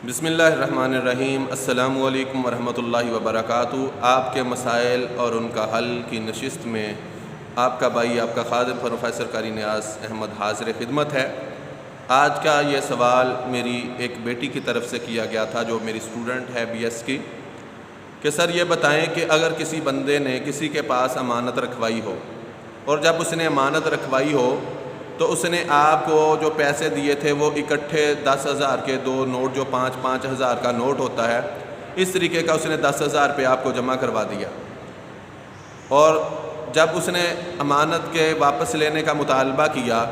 बिस्मिल्लाहिर्रहमानिर्रहीम। अस्सलामु अलैकुम वरहमतुल्लाहि वबरकातुहू। आपके मसाइल और उनका हल की नशिस्त में आपका भाई आपका खादिम प्रोफेसर कारी नियाज़ अहमद हाज़िर खिदमत है। आज का ये सवाल मेरी एक बेटी की तरफ से किया गया था जो मेरी स्टूडेंट है BS की, कि सर ये बताएं कि अगर किसी बंदे ने किसी के पास अमानत रखवाई हो और जब उसने अमानत रखवाई हो तो उसने आपको जो पैसे दिए थे वो इकट्ठे 10,000 के दो नोट जो 5-5 हज़ार का नोट होता है, इस तरीके का उसने 10,000 रुपये आपको जमा करवा दिया, और जब उसने अमानत के वापस लेने का मुतालबा किया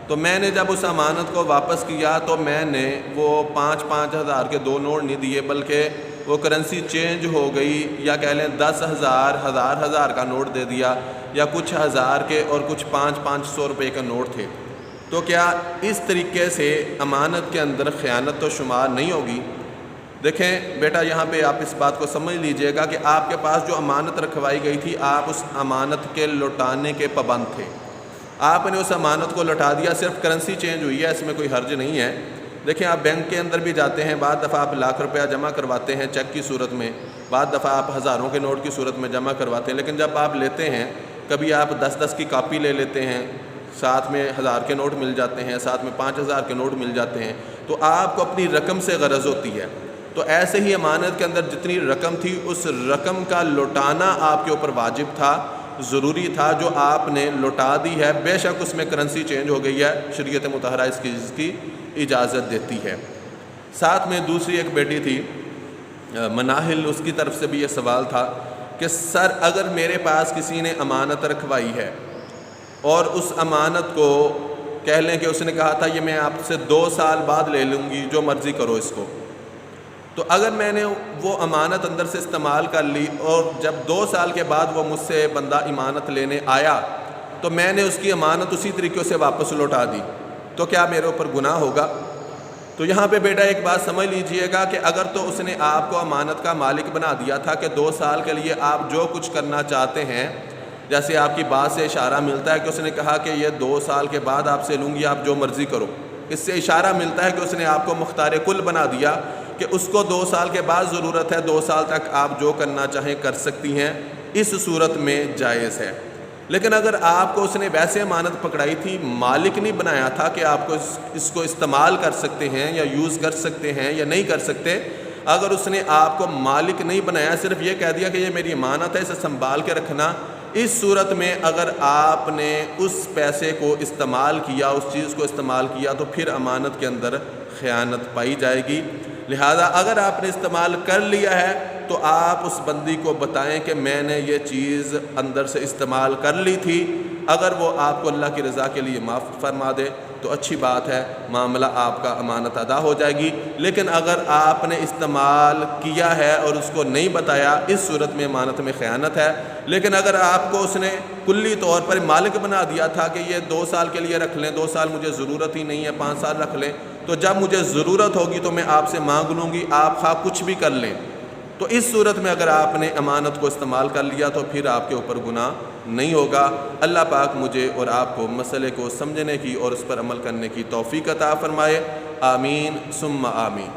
तो मैंने जब उस अमानत को वापस किया तो मैंने वो 5-5 हज़ार के दो नोट नहीं दिए, बल्कि वो करेंसी चेंज हो गई, या कह लें 10,000 हज़ार का नोट दे दिया, या कुछ हज़ार के और कुछ 500 रुपये के नोट थे। तो क्या इस तरीके से अमानत के अंदर ख़यानत तो शुमार नहीं होगी? देखें बेटा, यहाँ पे आप इस बात को समझ लीजिएगा कि आपके पास जो अमानत रखवाई गई थी, आप उस अमानत के लौटाने के पाबंद थे। आपने उस अमानत को लौटा दिया, सिर्फ करेंसी चेंज हुई है, इसमें कोई हर्ज नहीं है। देखिए, आप बैंक के अंदर भी जाते हैं, बाद दफ़ा आप लाख रुपया जमा करवाते हैं चेक की सूरत में, बाद दफ़ा आप हज़ारों के नोट की सूरत में जमा करवाते हैं, लेकिन जब आप लेते हैं, कभी आप 10-10 की कापी ले लेते हैं, साथ में 1000 के नोट मिल जाते हैं, साथ में 5,000 के नोट मिल जाते हैं, तो आपको अपनी रकम से गरज होती है। तो ऐसे ही अमानत के अंदर जितनी रकम थी, उस रकम का लौटाना आपके ऊपर वाजिब था, ज़रूरी था, जो आपने लौटा दी है। बेशक उसमें करेंसी चेंज हो गई है, शरीयत मुतहरा इसकी इजाज़त देती है। साथ में दूसरी एक बेटी थी मनाहिल, उसकी तरफ से भी ये सवाल था कि सर, अगर मेरे पास किसी ने अमानत रखवाई है और उस अमानत को कह लें कि उसने कहा था ये मैं आपसे 2 साल बाद ले लूँगी, जो मर्ज़ी करो इसको, तो अगर मैंने वो अमानत अंदर से इस्तेमाल कर ली और जब 2 साल के बाद वो मुझसे बंदा अमानत लेने आया तो मैंने उसकी अमानत उसी तरीके से वापस लौटा दी, तो क्या मेरे ऊपर गुनाह होगा? तो यहाँ पे बेटा एक बात समझ लीजिएगा कि अगर तो उसने आपको अमानत का मालिक बना दिया था कि 2 साल के लिए आप जो कुछ करना चाहते हैं, जैसे आपकी बात से इशारा मिलता है कि उसने कहा कि ये 2 साल के बाद आपसे लूँगी, आप जो मर्ज़ी करो, इससे इशारा मिलता है कि उसने आपको मुख्तार कुल बना दिया कि उसको 2 साल के बाद ज़रूरत है, 2 साल तक आप जो करना चाहें कर सकती हैं, इस सूरत में जायज़ है। लेकिन अगर आपको उसने वैसे अमानत पकड़ाई थी, मालिक नहीं बनाया था कि आपको इसको इस्तेमाल कर सकते हैं या यूज़ कर सकते हैं या नहीं कर सकते, अगर उसने आपको मालिक नहीं बनाया, सिर्फ ये कह दिया कि ये मेरी अमानत है, इसे संभाल के रखना, इस सूरत में अगर आपने उस पैसे को इस्तेमाल किया, उस चीज़ को इस्तेमाल किया, तो फिर अमानत के अंदर ख़यानत पाई जाएगी। लिहाजा अगर आपने इस्तेमाल कर लिया है तो आप उस बंदी को बताएं कि मैंने ये चीज़ अंदर से इस्तेमाल कर ली थी। अगर वो आपको अल्लाह की रज़ा के लिए माफ़ फरमा दे तो अच्छी बात है, मामला आपका अमानत अदा हो जाएगी। लेकिन अगर आपने इस्तेमाल किया है और उसको नहीं बताया, इस सूरत में अमानत में ख़यानत है। लेकिन अगर आपको उसने कुल्ली तौर पर मालिक बना दिया था कि ये 2 साल के लिए रख लें, 2 साल मुझे ज़रूरत ही नहीं है, 5 साल रख लें, तो जब मुझे ज़रूरत होगी तो मैं आपसे मांग लूँगी, आप खा कुछ भी कर लें, तो इस सूरत में अगर आपने अमानत को इस्तेमाल कर लिया तो फिर आपके ऊपर गुनाह नहीं होगा। अल्लाह पाक मुझे और आपको मसले को समझने की और उस पर अमल करने की तौफीक अता फरमाए। आमीन सुम्मा आमीन।